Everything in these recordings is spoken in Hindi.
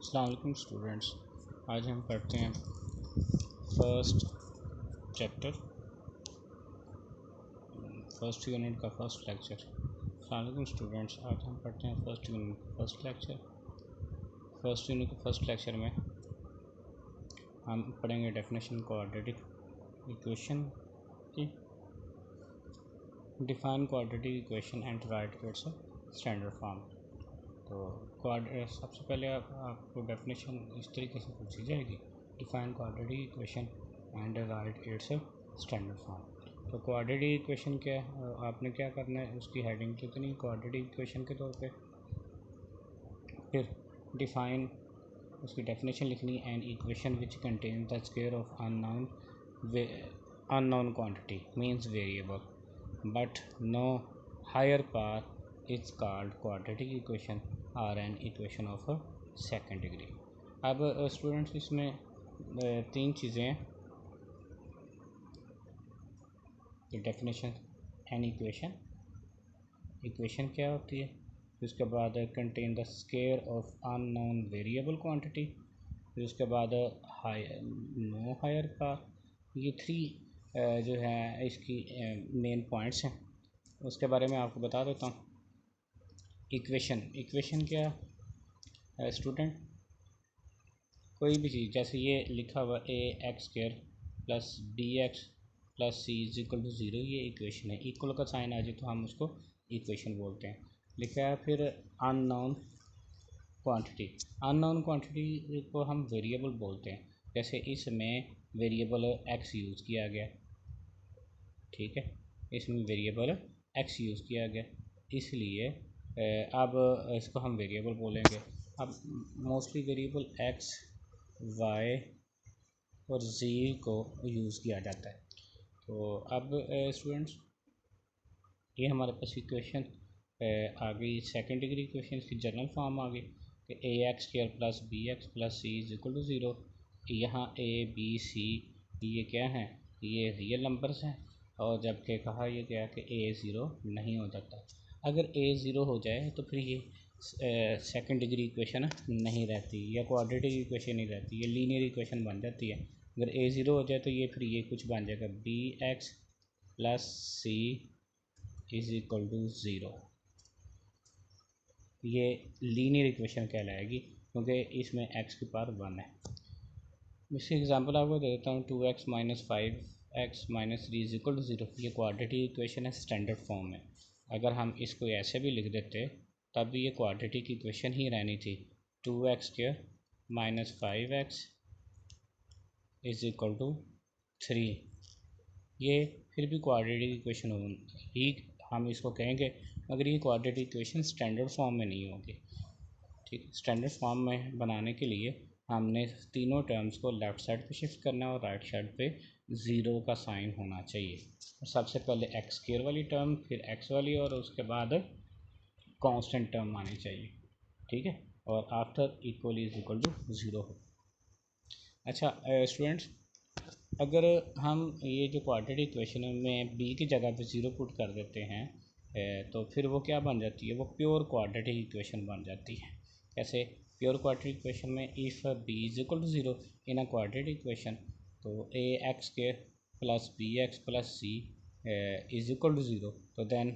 अस्सलाम वालेकुम स्टूडेंट्स। आज हम पढ़ते हैं फर्स्ट चैप्टर, फर्स्ट यूनिट का फर्स्ट लेक्चर। अस्सलाम वालेकुम स्टूडेंट्स, आज हम पढ़ते हैं फर्स्ट यूनिट का फर्स्ट लेक्चर। फर्स्ट यूनिट के फर्स्ट लेक्चर में हम पढ़ेंगे डेफिनेशन क्वाड्रेटिक इक्वेशन की। Define quadratic equation and right it's standard form. तो सबसे पहले आपको डेफिनेशन इस तरीके से पूछी जाएगी, define quadratic equation and right it's standard form. तो क्वाड्रेटिक इक्वेशन क्या है, आपने क्या करना है, उसकी हेडिंग कितनी क्वाड्रेटिक इक्वेशन के तौर पे, फिर डिफाइन उसकी डेफिनेशन लिखनी, and equation which contain the square of unknown quantity means variable but no higher power is called quadratic equation और an equation of second degree. अब स्टूडेंट्स इसमें तीन चीज़ें हैं, डेफिनेशन, एन इक्वेशन क्या होती है, उसके बाद contain the square of unknown variable quantity, फिर उसके बाद नो हायर पावर। ये थ्री जो है इसकी मेन पॉइंट्स हैं, उसके बारे में आपको बता देता हूँ। इक्वेशन क्या स्टूडेंट, कोई भी चीज़, जैसे ये लिखा हुआ a x square plus b x plus c is equal to zero, ये इक्वेशन है। इक्वल का साइन आ जाए तो हम उसको इक्वेशन बोलते हैं। लिखा है फिर अननोन क्वांटिटी को हम वेरिएबल बोलते हैं। जैसे इसमें वेरिएबल एक्स यूज़ किया गया, ठीक है, इसमें वेरिएबल एक्स यूज़ किया गया, इसलिए अब इसको हम वेरिएबल बोलेंगे। अब मोस्टली वेरिएबल एक्स, वाई और जी को यूज़ किया जाता है। तो अब स्टूडेंट्स ये हमारे पास इक्वेशन आ गई, सेकेंड डिग्री इक्वेशन की जनरल फॉर्म आ गई कि a x square plus b x plus c is equal to zero. यहाँ ए बी सी ये क्या हैं, ये रियल नंबर्स हैं, और जबकि कहा यह गया कि ए ज़ीरो नहीं हो जाता। अगर ए ज़ीरो हो जाए तो फिर ये सेकंड डिग्री इक्वेशन नहीं रहती, या क्वाड्रेटिक इक्वेशन नहीं रहती, ये लीनियर इक्वेशन बन जाती है। अगर ए ज़ीरो हो जाए तो ये फिर ये कुछ बन जाएगा, b x plus c is equal to zero. ये लीनियर इक्वेशन कहलाएगी क्योंकि इसमें एक्स की पावर वन है। इसकी एग्जांपल आपको दे देता हूँ, 2x minus 5x minus 3 is equal to zero. ये क्वाड्रेटिक इक्वेशन है स्टैंडर्ड फॉर्म में। अगर हम इसको ऐसे भी लिख देते तब भी ये क्वाड्रेटिक इक्वेशन ही रहनी थी, 2x square minus 5x is equal to 3। ये फिर भी क्वाड्रेटिक इक्वेशन ही हम इसको कहेंगे, मगर ये क्वाड्रेटिक इक्वेशन स्टैंडर्ड फॉर्म में नहीं होगी। ठीक, स्टैंडर्ड फॉर्म में बनाने के लिए हमने तीनों टर्म्स को लेफ़्ट साइड पे शिफ्ट करना है और राइट साइड पे ज़ीरो का साइन होना चाहिए। सबसे पहले एक्स स्क्वायर वाली टर्म, फिर एक्स वाली, और उसके बाद कांस्टेंट टर्म आनी चाहिए, ठीक है, और after equal is equal to zero हो। अच्छा स्टूडेंट्स, अगर हम ये जो क्वाड्रेटिक इक्वेशन में बी की जगह पे ज़ीरो पुट कर देते हैं तो फिर वो क्या बन जाती है, वो प्योर क्वाड्रेटिक इक्वेशन बन जाती है। कैसे प्योर क्वाड्रेटिक इक्वेशन में, if b is equal to zero in a quadratic equation, तो ए एक्स के plus b x plus c is equal to zero, तो then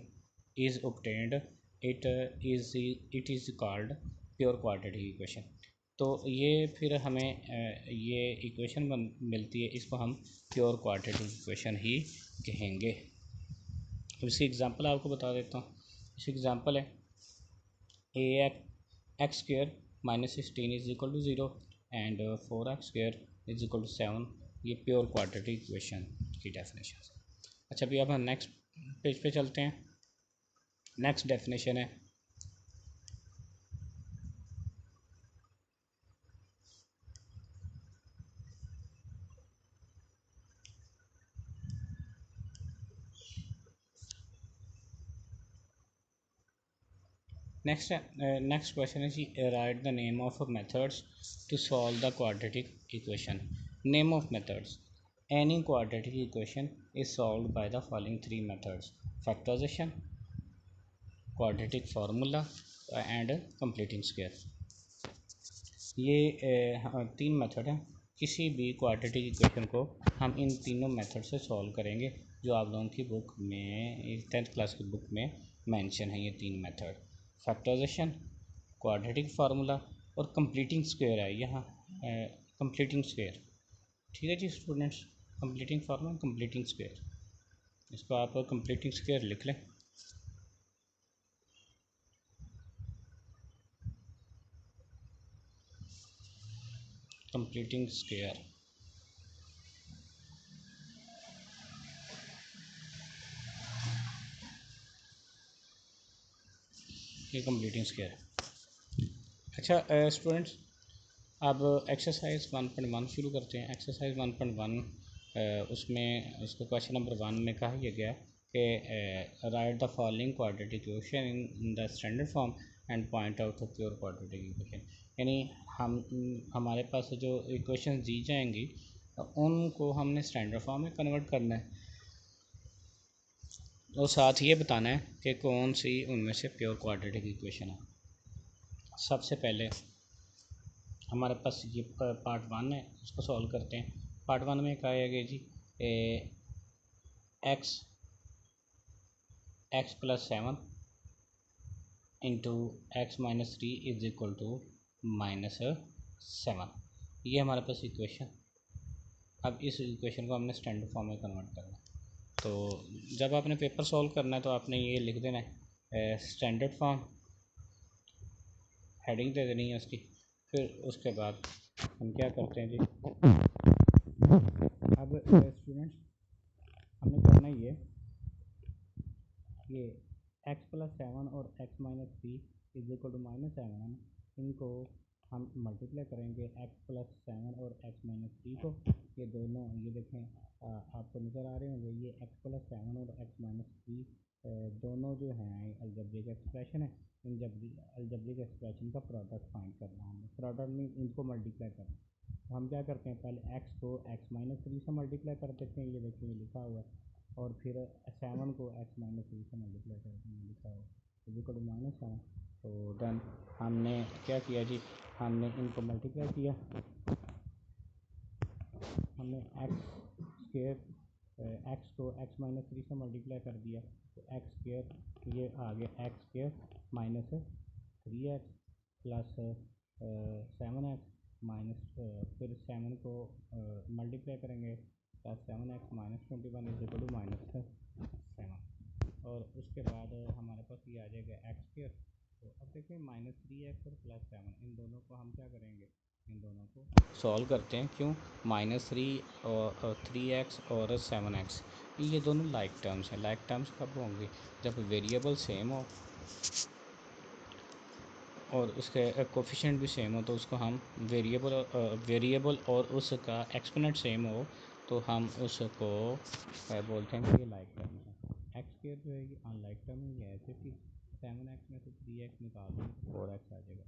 is obtained it is called pure quadratic equation. तो ये फिर हमें ये इक्वेशन मिलती है, इसको हम प्योर क्वाड्रेटिक इक्वेशन ही कहेंगे। इसकी एग्जांपल आपको बता देता हूँ। इसकी एग्जांपल है a x square minus 16 is equal to zero and 4x square is equal to 7। ये प्योर क्वाड्रेटिक इक्वेशन की डेफिनेशन। अच्छा, अभी अब हम नेक्स्ट पेज पे चलते हैं। नेक्स्ट डेफिनेशन है next question is write the name of methods to solve the quadratic equation. Name of methods. Any quadratic equation is solved by the following three methods: factorization, quadratic formula, and completing square. ये तीन मेथड हैं। किसी भी क्वाड्रेटिक इक्वेशन को हम इन तीनों मेथड से सॉल्व करेंगे, जो आप लोगों की बुक में 10th क्लास की बुक में मेंशन है। ये तीन मेथड, फैक्टराइजेशन, क्वाड्रेटिक फार्मूला और कंप्लीटिंग स्क्वायर है यहाँ। कंप्लीटिंग स्क्वायर, ठीक है जी students, completing formula, completing square, इसको आप कंप्लीटिंग स्क्वायर लिख लें। कंप्लीटिंग स्क्वायर, ये कंप्लीटिंग स्क्वायर है। अच्छा स्टूडेंट्स, अब एक्सरसाइज 1.1 शुरू करते हैं। एक्सरसाइज 1.1 उसमें उसको क्वेश्चन नंबर 1 में कहा यह गया कि right the following quadratic equation in the standard form and point out the pure quadratic equation. यानी हमारे पास जो इक्वेशन दी जाएंगी उनको हमने स्टैंडर्ड फॉर्म में कन्वर्ट करना है और साथ ये बताना है कि कौन सी उनमें से प्योर क्वाड्रेटिक इक्वेशन है। सबसे पहले हमारे पास ये पार्ट 1 है, उसको सॉल्व करते हैं। पार्ट 1 में कहा गया जी x plus 7 into x minus 3 is equal to -7। ये हमारे पास इक्वेशन। अब इस इक्वेशन को हमने स्टैंडर्ड फॉर्म में कन्वर्ट करना है। तो जब आपने पेपर सॉल्व करना है तो आपने ये लिख देना है स्टैंडर्ड फॉर्म, हेडिंग दे देनी है उसकी। फिर उसके बाद हम क्या करते हैं जी, अब स्टूडेंट्स हमने करना ये एक्स प्लस 7 और x minus 3 is equal to -7, इनको हम मल्टीप्लाई करेंगे एक्स प्लस 7 और एक्स माइनस 3 को। ये दोनों, ये देखें आपको नज़र आ रहे होंगे, ये एक्स प्लस 7 और एक्स माइनस 3 दोनों जो हैं अलजेब्रिक एक्सप्रेशन है। इन अलजेब्रिक एक्सप्रेशन का प्रोडक्ट फाइंड करना है हमें। प्रोडक्ट में इनको मल्टीप्लाई करना है। तो हम क्या करते हैं, पहले एक्स को एक्स माइनस 3 से मल्टीप्लाई कर देते हैं, ये देखिए ये लिखा हुआ है। और फिर 7 को एक्स माइनस 3 से मल्टीप्लाई करते हैं, लिखा हुआ है इक्वल टू -7। तो देन हमने क्या किया जी, हमने इनको मल्टीप्लाई किया। हमने एक्स को एक्स माइनस 3 से मल्टीप्लाई कर दिया, तो एक्स स्क्र ये आ गया x square minus 3x plus 7x minus, फिर 7 को मल्टीप्लाई करेंगे plus 7x minus 21 is equal to -7। और उसके बाद हमारे पास ये आ जाएगा एक्स स्क्र। तो अब देखिए -3x और +7, इन दोनों को हम क्या करेंगे, इन दोनों को सॉल्व करते हैं। क्यों, -3 और 3x और 7x ये दोनों लाइक टर्म्स हैं। लाइक टर्म्स कब होंगे, जब वेरिएबल सेम हो और उसके कोफिशिएंट भी सेम हो। तो उसको हम वेरिएबल और उसका एक्सपोनेंट सेम हो तो हम उसको बोलते हैं कि ये लाइक टर्म है। एक्स स्क्वायर जो है ये अनलाइक टर्म है, ये ऐसे थी। 7x में से 3x निकाल दें तो 4x आ जाएगा,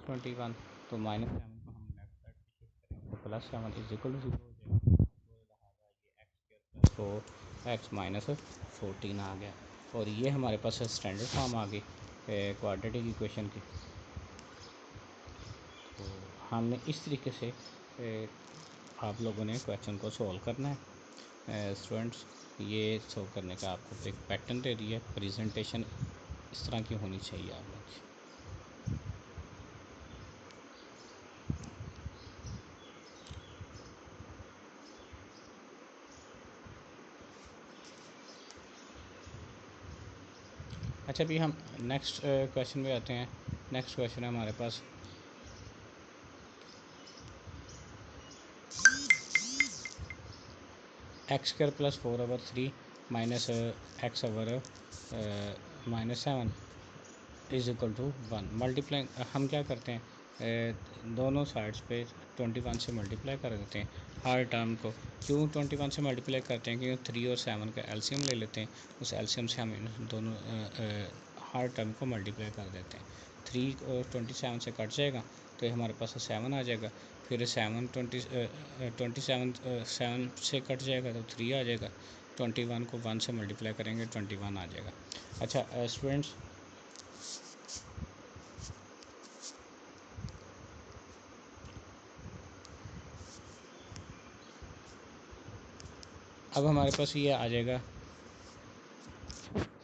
-21। तो -7 को हम लेफ्ट साइड पे शिफ्ट करेंगे तो +7 इज इक्वल टू 0 हो जाएगा। तो लिहाजा ये x square plus 4x minus 14 आ गया। और ये हमारे पास स्टैंडर्ड फॉर्म आ गई क्वाड्रेटिक इक्वेशन की। तो हमने इस तरीके से आप लोगों ने क्वेश्चन को सॉल्व करना है। स्टूडेंट्स, ये सॉल्व करने का आपको एक पैटर्न दे दिया है। प्रेजेंटेशन इस तरह की होनी चाहिए आप लोग की। अच्छा, अभी हम नेक्स्ट क्वेश्चन में आते हैं। नेक्स्ट क्वेश्चन है हमारे पास x square plus 4/3 minus x over -7 is equal to 1। Multiply हम क्या करते हैं, दोनों साइड्स पे 21 से मल्टीप्लाई कर देते हैं हर टर्म को। क्यों 21 से मल्टीप्लाई करते हैं, क्योंकि 3 और 7 का एलसीएम ले लेते हैं। उस एलसीएम से हम इन दोनों हर टर्म को मल्टीप्लाई कर देते हैं। 3 और 27 से कट जाएगा तो हमारे पास 7 आ जाएगा। फिर 7 से कट जाएगा तो 3 आ जाएगा। 21 को 1 से मल्टीप्लाई करेंगे 21 आ जाएगा। अच्छा स्टूडेंट्स, अब हमारे पास ये आ जाएगा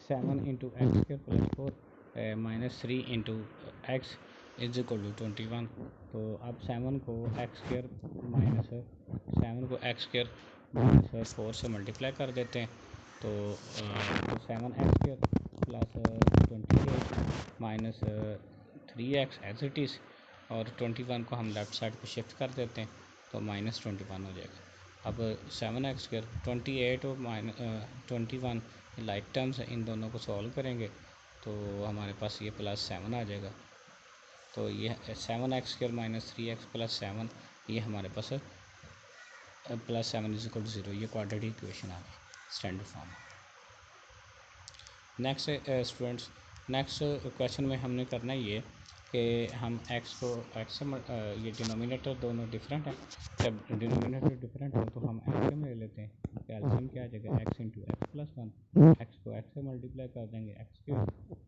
7 into x square plus 4 minus 3 into x is equal to 21। तो अब 7 को एक्स स्क्र माइनस 4 से मल्टीप्लाई कर देते हैं। तो 7 x square plus 28 minus 3x as it is, और 21 को हम लेफ़्ट साइड पे शिफ्ट कर देते हैं तो माइनस 21 हो जाएगा। अब 7x स्क्र 28 और माइनस 21 लाइक टर्म्स है, इन दोनों को सॉल्व करेंगे तो हमारे पास ये प्लस 7 आ जाएगा। तो ये 7x square minus 3x plus 7, ये हमारे पास प्लस 7 इज इक्वल टू 0, ये क्वाड्रेटिक इक्वेशन आ गई स्टैंडर्ड फॉर्म में। नेक्स्ट स्टूडेंट्स, नेक्स्ट क्वेश्चन में हमने करना ये कि हम x को x से ये डिनोमिनेटर दोनों डिफरेंट है, जब डिनोमिनेटर डिफरेंट हो तो हम एल्सियम ले लेते हैं। तो एल्सियम क्या आ जाएगा, x into x plus 1, x को x से मल्टीप्लाई कर देंगे x क्यूब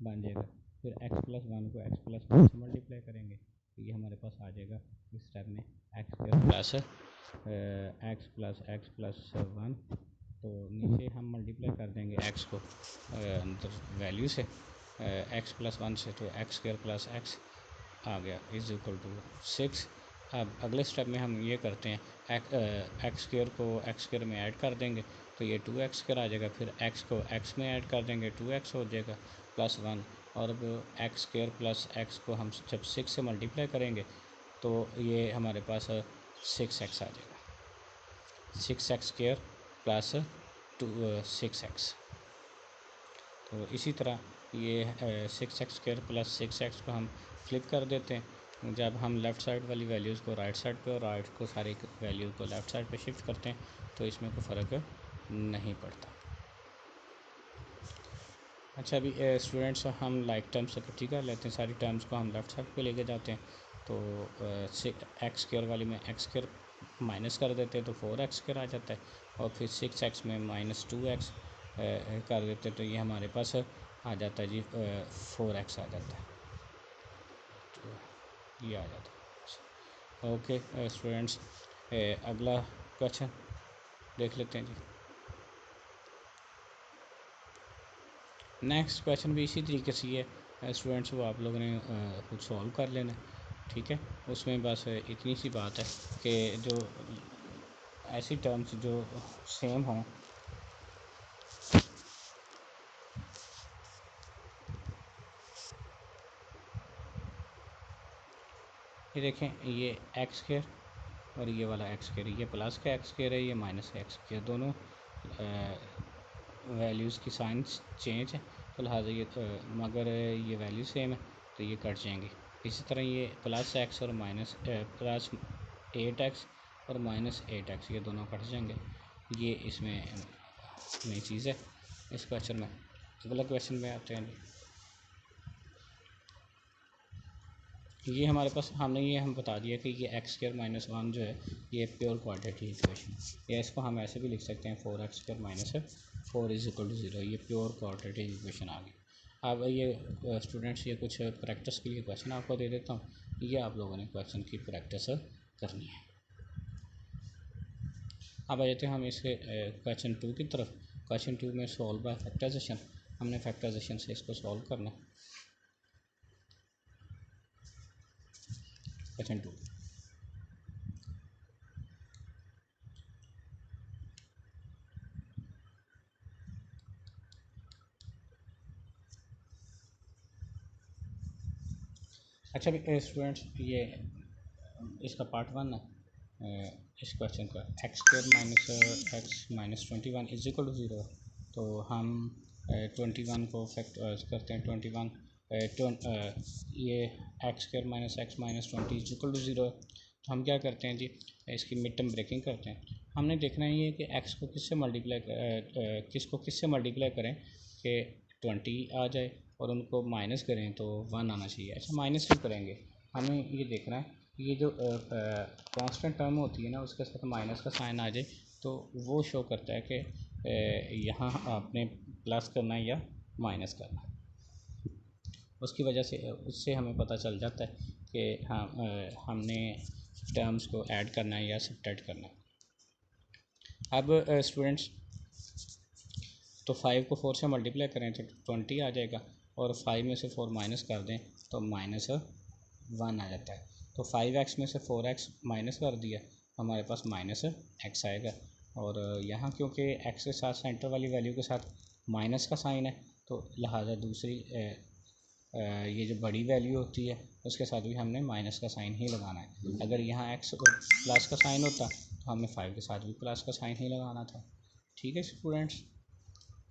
बन जाएगा, फिर x प्लस 1 को x प्लस 1 से मल्टीप्लाई करेंगे तो ये हमारे पास आ जाएगा इस स्टेप में x square plus x plus 1। तो नीचे हम मल्टीप्लाई कर देंगे x को अंदर वैल्यू से x प्लस 1 से, तो x स्क्वायर प्लस x आ गया इज इक्वल टू 6। अब अगले स्टेप में हम ये करते हैं एक्स स्क्वायर को एक्स स्क्वायर में ऐड कर देंगे तो ये 2x स्क्वायर आ जाएगा, फिर x को x में ऐड कर देंगे 2x हो जाएगा प्लस 1, और अब एक्स स्क्वायर प्लस x को हम जब 6 से मल्टीप्लाई करेंगे तो ये हमारे पास 6x आ जाएगा, 6x स्क्वायर प्लस 6x। तो इसी तरह ये 6x स्क्वायर प्लस 6x को हम फ्लिप कर देते हैं। जब हम लेफ़्ट साइड वाली वैल्यूज़ को राइट साइड पे और राइट को सारी वैल्यूज़ को लेफ़्ट साइड पे शिफ्ट करते हैं तो इसमें कोई फ़र्क नहीं पड़ता। अच्छा, अभी स्टूडेंट्स हम लाइक टर्म्स इकट्ठी कर लेते हैं, सारी टर्म्स को हम लेफ़्ट साइड पे लेके जाते हैं। तो एक्स स्क्वायर वाली में एक्स स्क्वायर माइनस कर देते हैं तो 4x स्क्वायर आ जाता है, और फिर 6x में माइनस 2x कर देते हैं तो ये हमारे पास आ जाता है जी 4x आ जाता है, तो ये आ जाता है। ओके स्टूडेंट्स, अगला क्वेश्चन देख लेते हैं जी। नेक्स्ट क्वेश्चन भी इसी तरीके से है स्टूडेंट्स, वो आप लोगों ने खुद सॉल्व कर लेना, ठीक है। उसमें बस इतनी सी बात है कि जो ऐसी टर्म्स जो सेम हों, ये देखें, ये एक्स स्क्वायर और ये वाला एक्स स्क्वायर, ये प्लस का एक्स स्क्वायर है, ये माइनस का एक्स स्क्वायर, दोनों वैल्यूज़ की साइंस चेंज है, तो लिहाजा ये मगर ये वैल्यू सेम है तो ये कट जाएंगे। इसी तरह ये प्लस एक्स और माइनस प्लस 8x और माइनस 8x, ये दोनों कट जाएंगे। ये इसमें नई चीज़ है इस क्वेश्चन में। अगला क्वेश्चन में आते हैं, ये हमारे पास हम बता दिया कि ये एक्स स्क्वायर माइनस 1 जो है ये प्योर क्वाड्रेटिक इक्वेशन, या इसको हम ऐसे भी लिख सकते हैं 4x square minus 4 is equal to 0, ये प्योर क्वाड्रेटिक इक्वेशन आ गई। अब ये स्टूडेंट्स, ये कुछ प्रैक्टिस के लिए क्वेश्चन आपको दे देता हूँ, ये आप लोगों ने क्वेश्चन की प्रैक्टिस करनी है। अब आ जाते हैं हम इसके क्वेश्चन 2 की तरफ। क्वेश्चन 2 में सॉल्व बाय फैक्टराइजेशन, हमने फैक्टराइजेशन से इसको सॉल्व करना है। क्वेश्चन 2, अच्छा स्टूडेंट्स, ये इसका पार्ट 1 है इस क्वेश्चन का, x square minus x minus 21 is equal to 0। तो हम 21 को फैक्ट करते हैं 21 ये x square minus x minus 20 is equal to 0। तो हम क्या करते हैं जी, इसकी मिड टर्म ब्रेकिंग करते हैं। हमने देखना ये है कि एक्स को किससे मल्टीप्लाई करें कि 20 आ जाए, और उनको माइनस करें तो 1 आना चाहिए। अच्छा, माइनस क्यों करेंगे, हमें ये देखना है ये जो कांस्टेंट टर्म होती है ना, उसके साथ माइनस का साइन आ जाए तो वो शो करता है कि यहाँ आपने प्लस करना है या माइनस करना है। उसकी वजह से उससे हमें पता चल जाता है कि हाँ हमने टर्म्स को ऐड करना है या सब्ट्रैक्ट करना है। अब स्टूडेंट्स, तो 5 को 4 से मल्टीप्लाई करें तो 20 आ जाएगा, और 5 में से 4 माइनस कर दें तो -1 आ जाता है। तो 5x में से 4x माइनस कर दिया, हमारे पास -x आएगा। और यहाँ क्योंकि x के साथ सेंटर वाली वैल्यू के साथ माइनस का साइन है, तो लिहाजा दूसरी ये जो बड़ी वैल्यू होती है उसके साथ भी हमने माइनस का साइन ही लगाना है। अगर यहाँ x और प्लस का साइन होता तो हमें 5 के साथ भी प्लस का साइन ही लगाना था। ठीक है स्टूडेंट्स,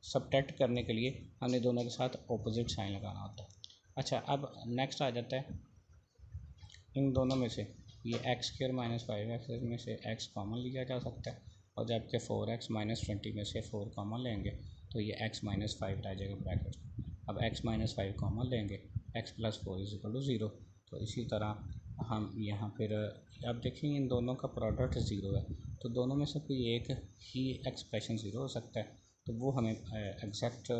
सब्ट्रैक्ट करने के लिए हमने दोनों के साथ ऑपोजिट साइन लगाना होता है। अच्छा, अब नेक्स्ट आ जाता है इन दोनों में से ये x² - 5x में से x कॉमन लिया जा सकता है, और जबकि 4x - 20 में से 4 कॉमन लेंगे तो ये x - 5 रह जाएगा ब्रैकेट। अब x - 5 कॉमन लेंगे, x + 4 = 0। तो इसी तरह हम यहाँ फिर अब देखेंगे इन दोनों का प्रोडक्ट 0 है, तो दोनों में से कोई एक ही एक्सप्रेशन 0 हो सकता है। तो वो हमें एग्जैक्ट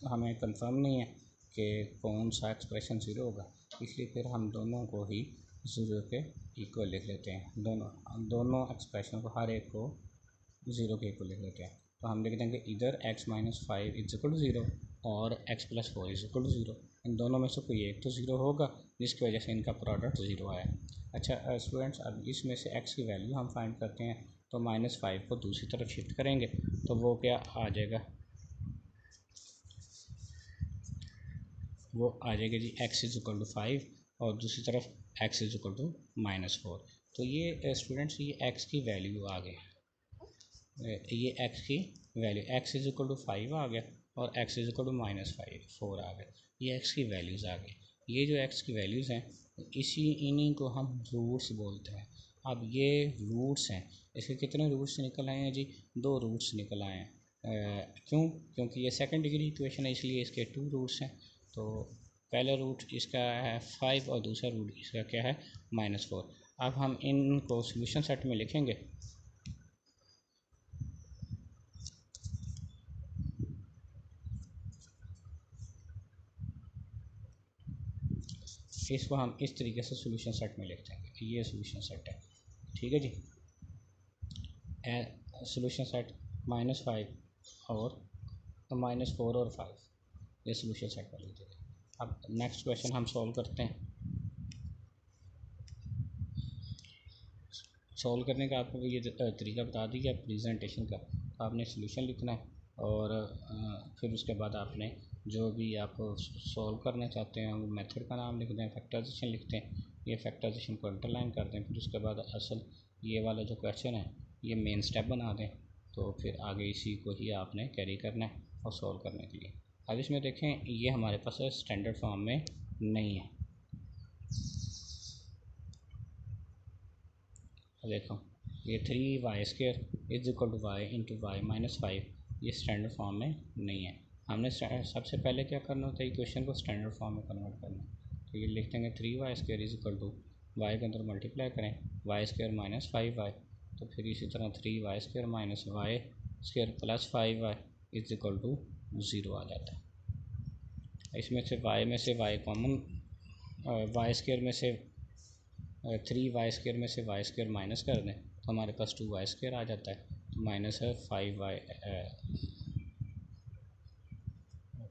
हमें कंफर्म नहीं है कि कौन सा एक्सप्रेशन 0 होगा, इसलिए फिर हम दोनों को ही 0 के इक्वल लिख लेते हैं। दोनों एक्सप्रेशन को, हर एक को 0 के इक्वल लिख लेते हैं। तो हम लिख देंगे इधर x - 5 = 0 और x + 4 = 0। इन दोनों में से कोई एक तो 0 होगा, जिसकी वजह से इनका प्रोडक्ट 0 आया। अच्छा स्टूडेंट्स, अब इसमें से x की वैल्यू हम फाइंड करते हैं। तो -5 को दूसरी तरफ शिफ्ट करेंगे तो वो क्या आ जाएगा, वो आ जाएगा जी x = 5 और दूसरी तरफ x = -4। तो ये स्टूडेंट्स ये x की वैल्यू आ गई, ये x की वैल्यू x = 5 आ गया और x = -4 आ गया। ये x की वैल्यूज़ आ गई। ये जो x की वैल्यूज़ हैं इन्हीं को हम रूट्स बोलते हैं। अब ये रूट्स हैं, इसके कितने रूट्स निकल आए हैं जी? 2 रूट्स निकल आए हैं। क्योंकि ये सेकंड डिग्री इक्वेशन है, इसलिए इसके 2 रूट्स हैं। तो पहला रूट इसका है 5 और दूसरा रूट इसका क्या है, -4। अब हम इनको सोल्यूशन सेट में लिखेंगे। इसको हम इस तरीके से सोल्यूशन सेट में लिख देंगे। ये सोल्यूशन सेट है, ठीक है जी। सोल्यूशन सेट -5 और -4 और 5, ये सोल्यूशन सेट में लिख देंगे। अब नेक्स्ट क्वेश्चन हम सॉल्व करते हैं। सॉल्व करने का आपको ये तरीका बता दिया प्रेजेंटेशन का। आपने सोल्यूशन लिखना है और फिर उसके बाद आपने जो भी आप सॉल्व करना चाहते हैं वो मेथड का नाम लिख दें, फैक्टराइजेशन लिखते हैं, ये फैक्टराइजेशन को अंडरलाइन कर दें। फिर उसके बाद असल ये वाला जो क्वेश्चन है ये मेन स्टेप बना दें, तो फिर आगे इसी को ही आपने कैरी करना है और सॉल्व करने के लिए। अब इसमें देखें ये हमारे पास स्टैंडर्ड फॉर्म में नहीं है। देखो ये 3y² = y × y - 5 ये स्टैंडर्ड फॉर्म में नहीं है। हमने सबसे पहले क्या करना होता है, इक्वेशन को स्टैंडर्ड फॉर्म में कन्वर्ट करना। तो ये लिख देंगे 3y² = y के अंदर मल्टीप्लाई करें y² - 5y, तो फिर इसी तरह 3y² - y² + 5y = 0 आ जाता है। इसमें से y में से y कॉमन, y² में से 3y² में से y² माइनस कर दें तो हमारे पास 2y² आ जाता है। तो -5y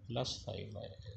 + 5y